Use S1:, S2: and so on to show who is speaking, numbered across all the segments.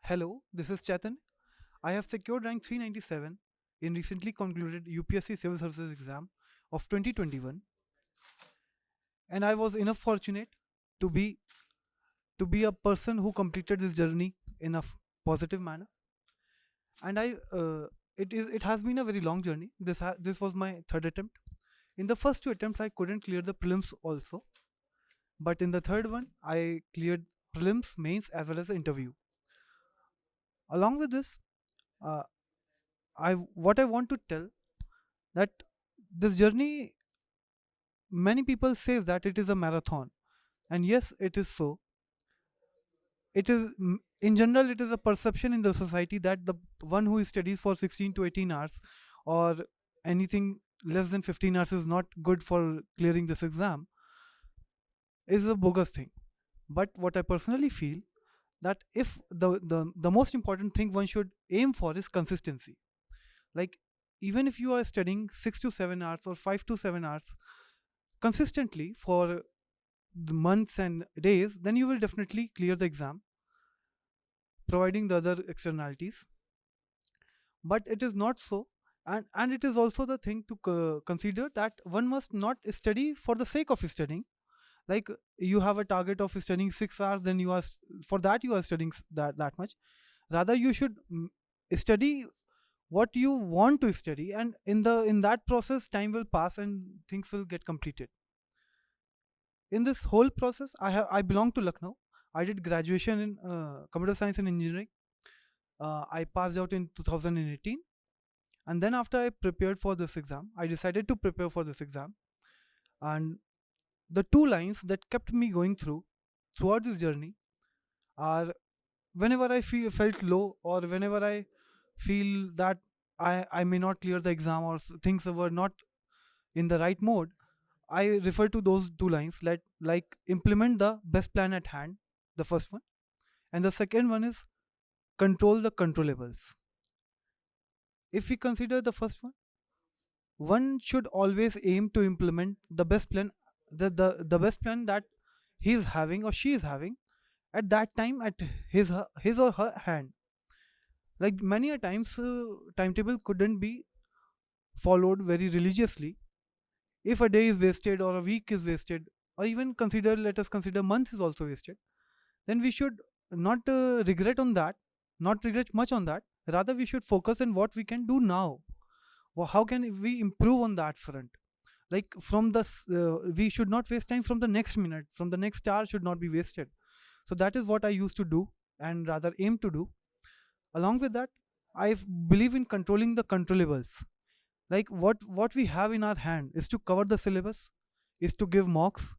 S1: Hello, this is Chetan. I have secured rank 397 in recently concluded UPSC Civil Services exam of 2021, and I was enough fortunate to be a person who completed this journey in a positive manner. And it has been a very long journey. This was my third attempt. In the first two attempts, I couldn't clear the prelims also, but in the third one, I cleared prelims, mains, as well as the interview. Along with this, uh, I want to tell that this journey, many people say that it is a marathon, and yes, it is so. It is in general, it is a perception in the society that the one who studies for 16 to 18 hours or anything less than 15 hours is not good for clearing this exam is a bogus thing. But what I personally feel, that if the most important thing one should aim for is consistency. Like, even if you are studying 6 to 7 hours or 5 to 7 hours consistently for the months and days, then you will definitely clear the exam, providing the other externalities. But it is not so, and it is also the thing to consider that one must not study for the sake of studying. Like, you have a target of studying 6 hours, then you are for that you are studying that much. Rather, you should study what you want to study, and in that process time will pass and things will get completed. In this whole process, I belong to Lucknow. I did graduation in computer science and engineering. I passed out in 2018, and then after I prepared for this exam, I decided to prepare for this exam. And the two lines that kept me going throughout this journey are, whenever I felt low, or whenever I feel that I may not clear the exam, or things were not in the right mode, I refer to those two lines, like implement the best plan at hand, the first one, and the second one is control the controllables. If we consider the first one should always aim to implement the best plan, the best plan that he is having or she is having at that time at his or her hand. Like, many a times, timetable couldn't be followed very religiously. If a day is wasted or a week is wasted, or even let us consider months is also wasted, then we should not regret on that, not regret much on that. Rather, we should focus on what we can do now. How can we improve on that front? Like, we should not waste time from the next minute, from the next hour should not be wasted. So that is what I used to do, and rather aim to do. Along with that, I believe in controlling the controllables. Like, what we have in our hand is to cover the syllabus, is to give mocks,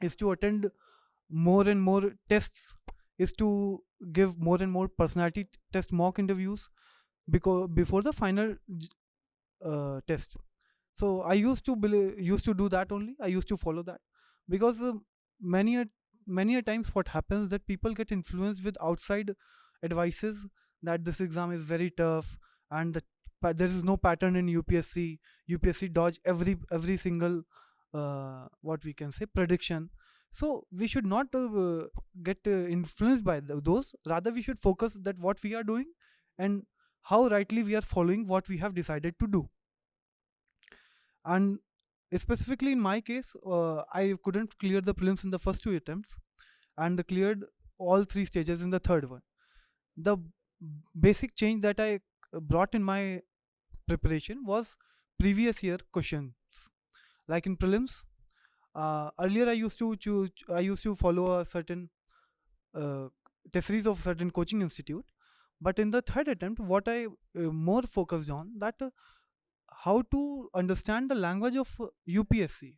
S1: is to attend more and more tests, is to give more and more personality test mock interviews, because before the final test. So I used to do that only. I used to follow that, because many a many a times what happens that people get influenced with outside advices, that this exam is very tough, and there is no pattern in UPSC. UPSC dodge every single what we can say prediction. So we should not get influenced by those. Rather, we should focus that what we are doing, and how rightly we are following what we have decided to do. And specifically in my case, I couldn't clear the prelims in the first two attempts, and cleared all three stages in the third one. The basic change that I brought in my preparation was previous year questions. Like, in prelims, earlier I used to follow a certain uh, test series of certain coaching institute. But in the third attempt, what I more focused on, that how to understand the language of UPSC,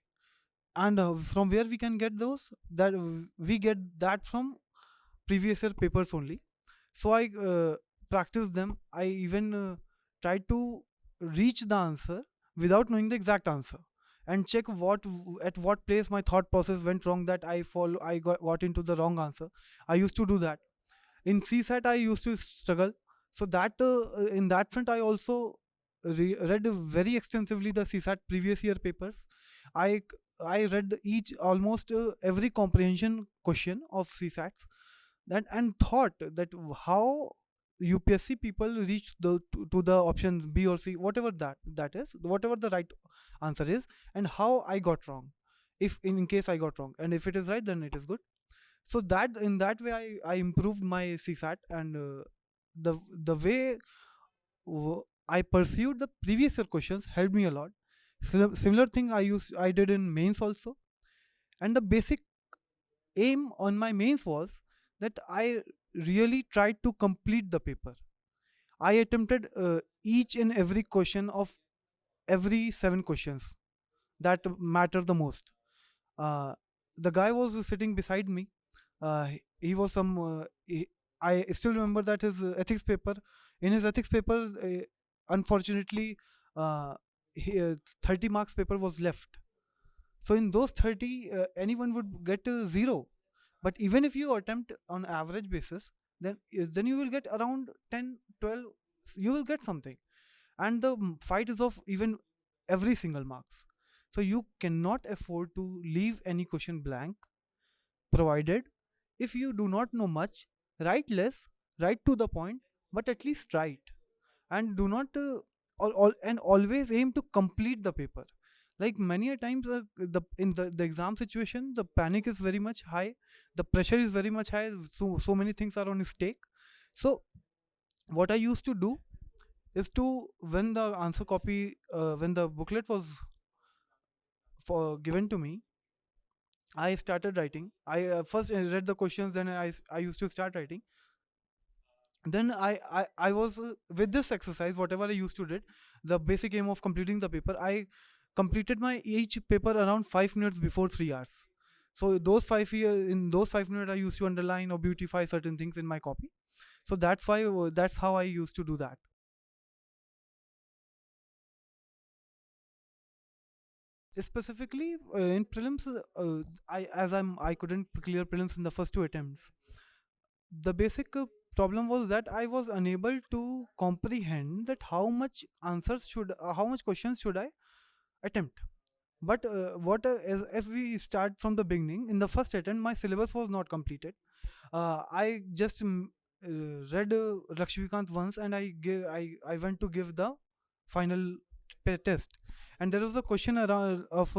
S1: and from where we can get those, that we get that from previous year papers only. So I practiced them. I even tried to reach the answer without knowing the exact answer, and check at what place my thought process went wrong, that got into the wrong answer. I used to do that. In CSAT, I used to struggle. So that in that front, I also read very extensively the CSAT previous year papers. I I read each almost every comprehension question of CSATs, that, and thought that how UPSC people reach to the option B or C, whatever that is, whatever the right answer is, and how I got wrong. If in case I got wrong, and if it is right, then it is good. So that in that way, I improved my CSAT, and the way I pursued the previous year questions helped me a lot. Similar thing I did in mains also, and the basic aim on my mains was that I really tried to complete the paper. I attempted each and every question of every 7 questions that matter the most. Uh, the guy was sitting beside me. He was some. I still remember that his ethics paper. In his ethics paper, unfortunately, uh, 30 marks paper was left. So in those 30, anyone would get 0. But even if you attempt on average basis, then you will get around 10, 12. You will get something, and the fight is of even every single marks. So you cannot afford to leave any question blank, provided if you do not know much, write less, write to the point, but at least write. And do not and always aim to complete the paper. Like many a times, the exam situation, the panic is very much high, the pressure is very much high, so many things are on stake. So what I used to do is to, when the answer copy, when the booklet was for given to me, I started writing. I first read the questions, then I used to start writing. Then I was with this exercise, whatever I used to did, the basic aim of completing the paper, I completed my each paper around 5 minutes before 3 hours. So in those 5 minutes, I used to underline or beautify certain things in my copy. So that's how I used to do that. Specifically in prelims, I couldn't clear prelims in the first 2 attempts. The basic problem was that I was unable to comprehend that how much questions should I attempt. But if we start from the beginning, in the first attempt my syllabus was not completed. I just read Lakshmikant once, and I went to give the final test, and there was a question around of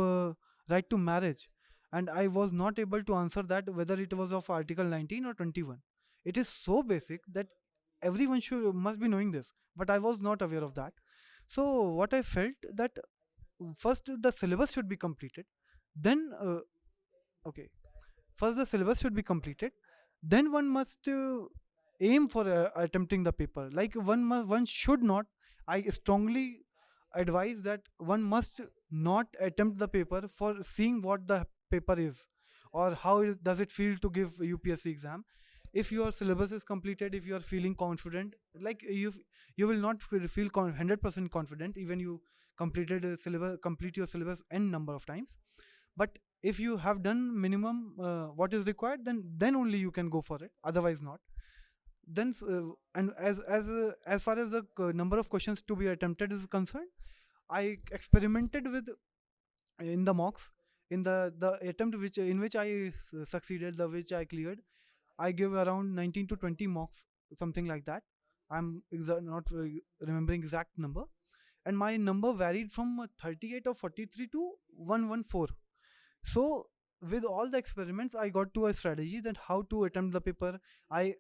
S1: right to marriage, and I was not able to answer that, whether it was of Article 19 or 21. It is so basic that everyone should must be knowing this, but I was not aware of that. So what I felt that first the syllabus should be completed, then okay, first the syllabus should be completed, then one must aim for attempting the paper. Like one should not, I strongly advise that one must not attempt the paper for seeing what the paper is, or how does it feel to give UPSC exam. If your syllabus is completed, if you are feeling confident, like you will not feel 100% confident even you complete your syllabus n number of times. But if you have done minimum what is required, then only you can go for it, otherwise not. Then and as far as the number of questions to be attempted is concerned, I experimented with in the mocks, in the attempt which I succeeded, the which I cleared. I give around 19 to 20 mocks, something like that. Not remembering exact number, and my number varied from 38 or 43 to 114. So with all the experiments, I got to a strategy that how to attempt the paper. I,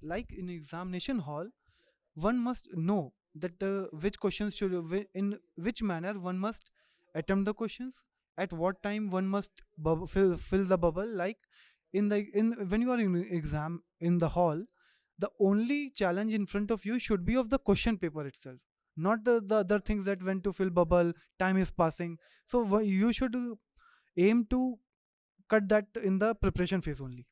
S1: like in examination hall, one must know that which questions in which manner one must attempt the questions, at what time one must fill the bubble. Like in when you are in exam in the hall, the only challenge in front of you should be of the question paper itself, not the other things that when to fill bubble, time is passing. So you should aim to cut that in the preparation phase only.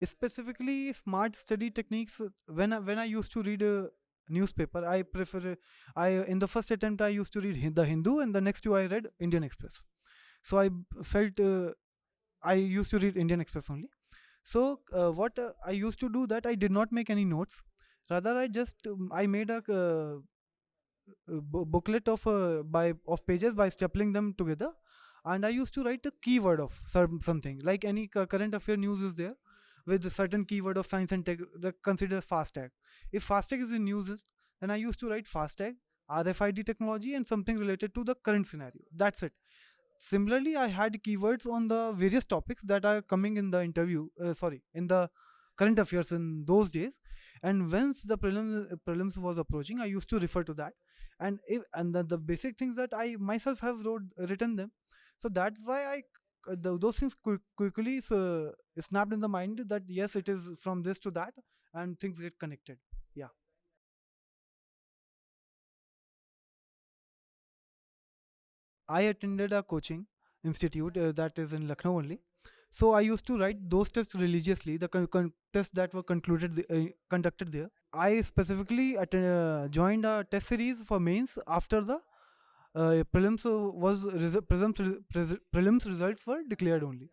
S1: Specifically smart study techniques, when I used to read a newspaper, I prefer I in the first attempt I used to read the Hindu, and the next two I read Indian Express. So I felt I used to read Indian Express only. So what I used to do, that I did not make any notes, rather I just I made a booklet of pages by stapling them together. and I used to write a keyword of something, like any current affair news is there with a certain keyword of science and tech that considers fast tag. If fast tag is in news, then I used to write fast tag, RFID technology, and something related to the current scenario. That's it. Similarly, I had keywords on the various topics that are coming in the interview, in the current affairs in those days. And once the prelims was approaching, I used to refer to that. And the basic things that I myself have written them. So that's why those things quickly snapped in the mind that yes, it is from this to that, and things get connected. Yeah. I attended a coaching institute that is in Lucknow only. So I used to write those tests religiously, the tests that were conducted there. I specifically joined a test series for mains after the prelims prelims results were declared only.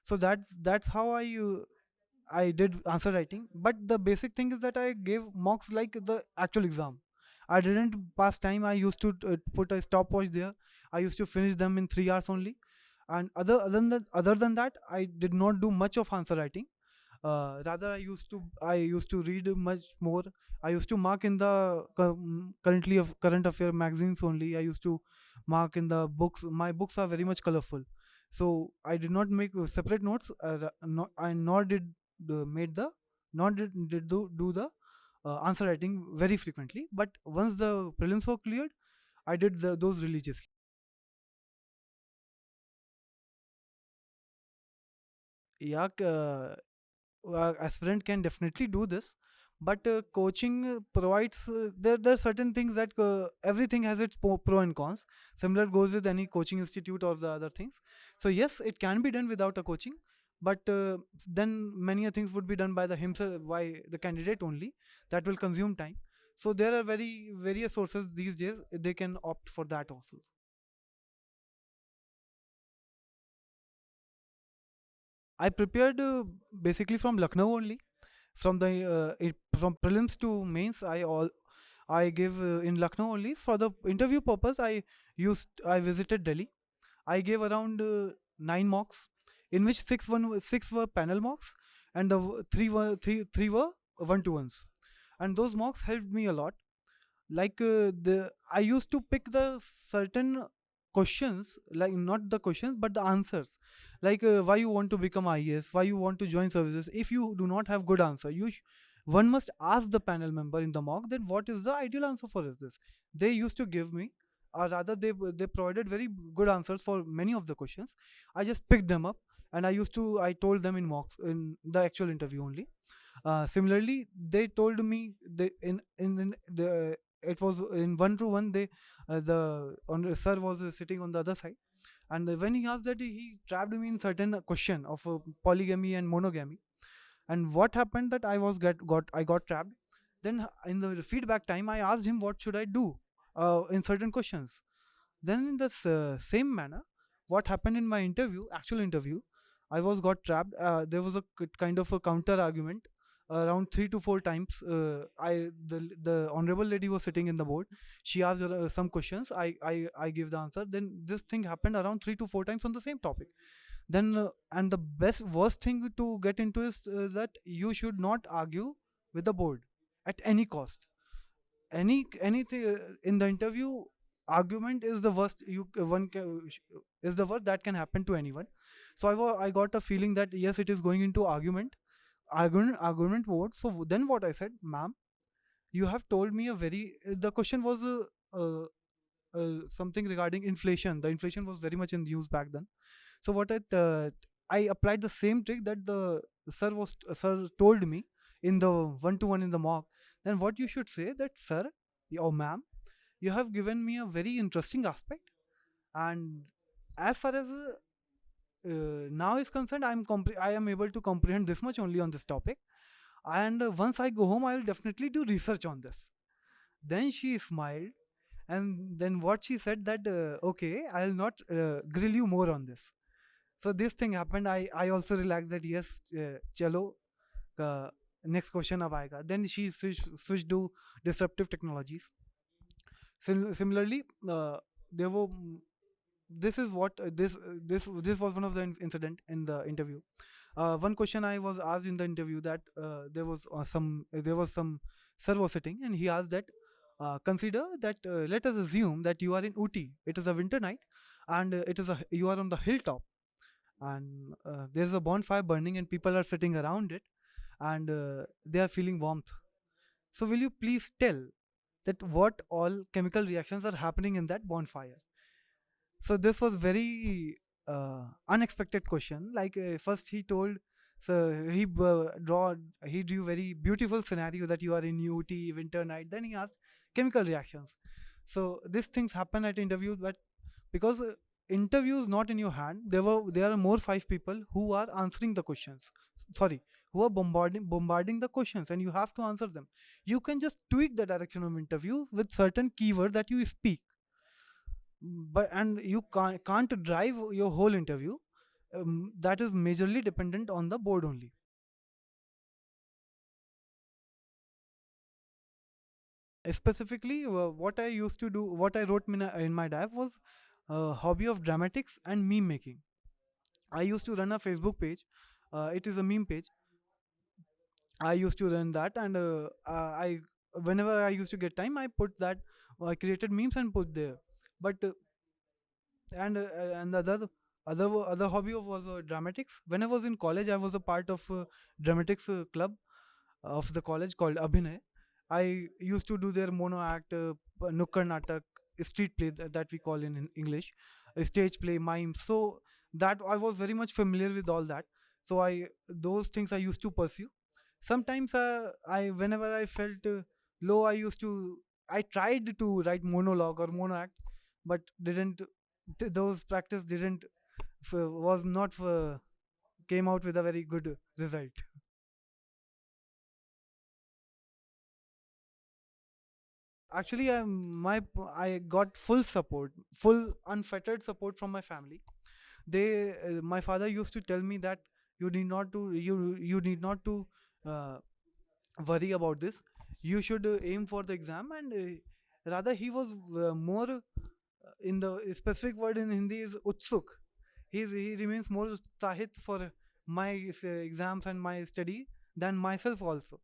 S1: So that's how I did answer writing, but the basic thing is that I gave mocks like the actual exam. I didn't pass time. I used to put a stopwatch there. I used to finish them in 3 hours only. And other than that, I did not do much of answer writing. Rather, I used to read much more. I used to mark in the currently of current affair magazines only. I used to mark in the books. My books are very much colorful, so I did not make separate notes. I nor did made the nor did do the answer writing very frequently. But once the prelims were cleared, I did those religiously. Yeah, aspirant can definitely do this, but coaching provides there are certain things that everything has its pro and cons. Similar goes with any coaching institute or the other things. So yes, it can be done without a coaching, but then many things would be done by the himself, by the candidate only. That will consume time. So there are very various sources these days. They can opt for that also. I prepared basically from Lucknow only. From prelims to mains, I gave in Lucknow only. For the interview purpose, I visited Delhi. I gave around 9 mocks, in which six were panel mocks, and three were one to ones. And those mocks helped me a lot. Like the I used to pick the certain questions, like not the questions but the answers, like why you want to become IAS, why you want to join services. If you do not have good answer, one must ask the panel member in the mock, then what is the ideal answer for this. They used to give me, or rather they provided very good answers for many of the questions. I just picked them up, and I told them in mocks in the actual interview only. Similarly, they told me in the it was in 1 to 1. Sir was sitting on the other side, and when he asked that, he trapped me in certain question of polygamy and monogamy. And what happened that I got trapped. Then in the feedback time, I asked him what should I do in certain questions. Then in the same manner, what happened in my actual interview, I was got trapped. There was a kind of a counter argument around 3 to 4 times. The honorable lady was sitting in the board. She asked some questions. I give the answer. Then this thing happened around 3 to 4 times on the same topic. Then and the best worst thing to get into is that you should not argue with the board at any cost. Anything in the interview, argument is the worst is the worst that can happen to anyone. So I got a feeling that yes, it is going into argument mode. So then what I said, ma'am, you have told me a very the question was something regarding inflation. The inflation was very much in use back then. So I applied the same trick that the sir told me in the 1 to 1 in the mock. Then what you should say that, sir or ma'am, you have given me a very interesting aspect, and as far as now is concerned, I am able to comprehend this much only on this topic, and once I go home, I will definitely do research on this. Then she smiled, and then what she said that okay, I will not grill you more on this. So this thing happened. I also relaxed that yes, chalo, uh, next question ab aayega. Then she switched to disruptive technologies. Similarly, there were this is what this was one of the incident in the interview. One question I was asked in the interview, that there was some sir was sitting, and he asked that, consider that, let us assume that you are in Uti. It is a winter night, and you are on the hilltop, and there's a bonfire burning, and people are sitting around it, and they are feeling warmth. So will you please tell that what all chemical reactions are happening in that bonfire? So this was very unexpected question. Like, first he told, so he drew very beautiful scenario that you are in UT winter night. Then he asked chemical reactions. So these things happen at interview, but because interview is not in your hand, there are more five people who are answering the questions. Sorry, who are bombarding the questions, and you have to answer them. You can just tweak the direction of interview with certain keyword that you speak, but and you can't drive your whole interview. That is majorly dependent on the board only. Specifically, what I wrote in my dive was hobby of dramatics and meme making. I used to run a Facebook page. It is a meme page. I used to run that, and I whenever I used to get time, I put that. I created memes and put there. But and the other hobby of was dramatics. When I was in college, I was a part of dramatics club of the college called Abhinay. I used to do their mono act, nukkad natak, street play, that we call in English, stage play, mime. So that I was very much familiar with all that. So I those things I used to pursue. Sometimes I whenever I felt low, I tried to write monologue or mono act, but didn't. Those practice didn't was not came out with a very good result. Actually, I got full support, full unfettered support from my family. My father used to tell me that you need not to uh, worry about this. You should aim for the exam, and rather he was more in the specific word in Hindi is utsuk. He remains more utsahit for my exams and my study than myself also,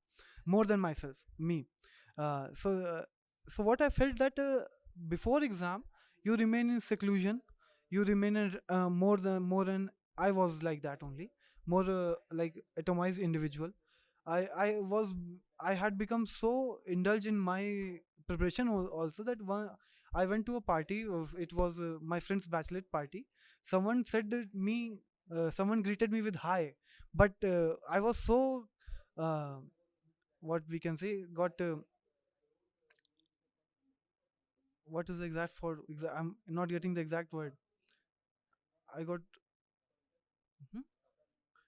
S1: more than myself, me. Uh, so uh, so what I felt that before exam you remain in seclusion, you remain in, more than I was like that only, more like atomized individual. I was I had become so indulged in my preparation also that I went to a party of it was my friend's bachelorette party. Someone said that someone greeted me with hi, but I was so uh, what we can say got what is the exact for I'm not getting the exact word. I got Mhm.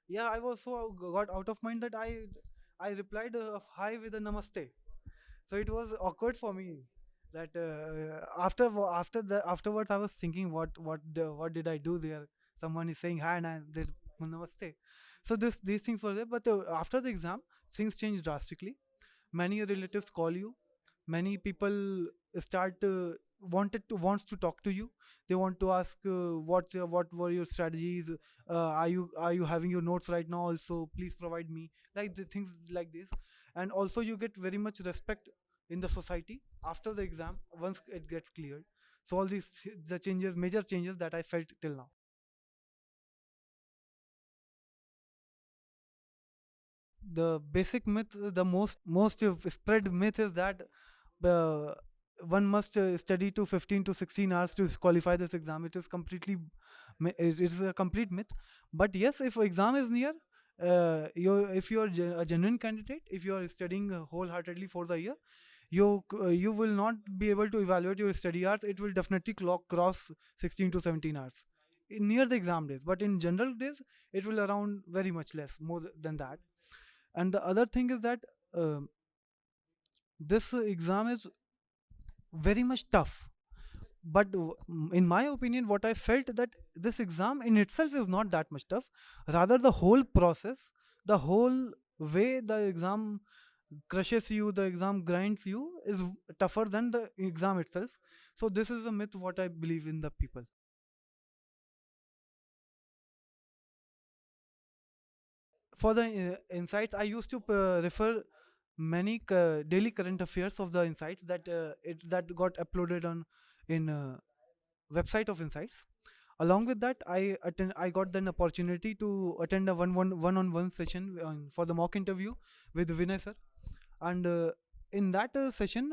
S1: Yeah, I was so got out of mind that I replied of hi with a namaste. So it was awkward for me that afterwards I was thinking what did I do there. Someone is saying hi and I did namaste. So these things were there, but after the exam things changed drastically. Many relatives call you, many people start wants to talk to you. They want to ask what were your strategies, are you having your notes right now also, please provide me, like the things like this. And also you get very much respect in the society after the exam once it gets cleared. So all these the changes, major changes that I felt till now. The basic myth, the most spread myth is that uh, one must study to 15 to 16 hours to qualify this exam. It is it is a complete myth. But yes, if exam is near, if you are a genuine candidate, if you are studying wholeheartedly for the year, you will not be able to evaluate your study hours. It will definitely cross 16 to 17 hours near the exam days. But in general days, it will around very much less, more than that. And the other thing is that um this exam is very much tough. But in my opinion, what I felt that this exam in itself is not that much tough. Rather, the whole process, the whole way the exam crushes you, the exam grinds you, is tougher than the exam itself. So this is a myth what I believe in the people. For the insights, I used to refer many daily current affairs of the insights that got uploaded on in website of insights. Along with that, I got an opportunity to attend a one-on-one session for the mock interview with Vinay sir. And in that session,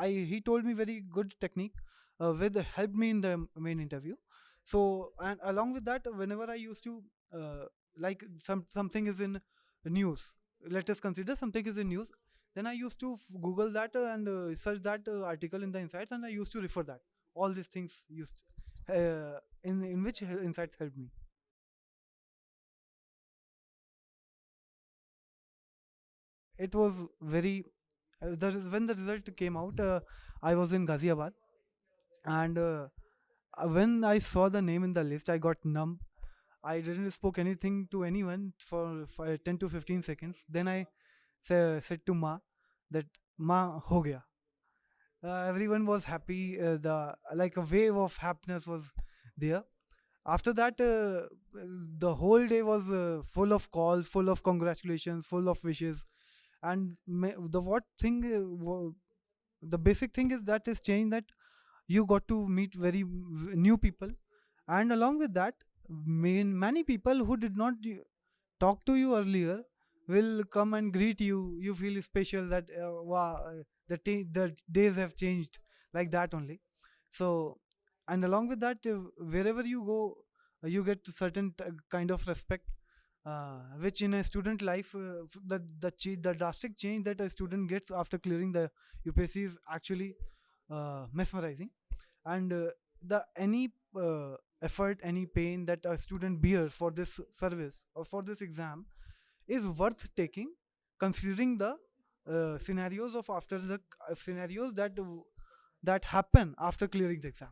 S1: he told me very good technique, with helped me in the main interview. So, and along with that, whenever I used to uh, like something is in news, let us consider something is in news, then I used to google that and search that article in the insights, and I used to refer that. All these things used in which insights helped me. It was very when the result came out, I was in Ghaziabad, and when I saw the name in the list, I got numb. I didn't spoke anything to anyone for 10 to 15 seconds. Then I said to Ma that Ma ho gaya. Everyone was happy. The like a wave of happiness was there. After that, the whole day was full of calls, full of congratulations, full of wishes, and the what thing the basic thing is that is change, that you got to meet very new people, and along with that, many people who did not talk to you earlier will come and greet you. You feel special that wow, the days have changed, like that only. So, and along with that, wherever you go, you get certain kind of respect, which in a student life, the drastic change that a student gets after clearing the UPSC is actually mesmerizing. And the any effort, any pain that a student bears for this service or for this exam is worth taking, considering the scenarios of after the scenarios that happen after clearing the exam.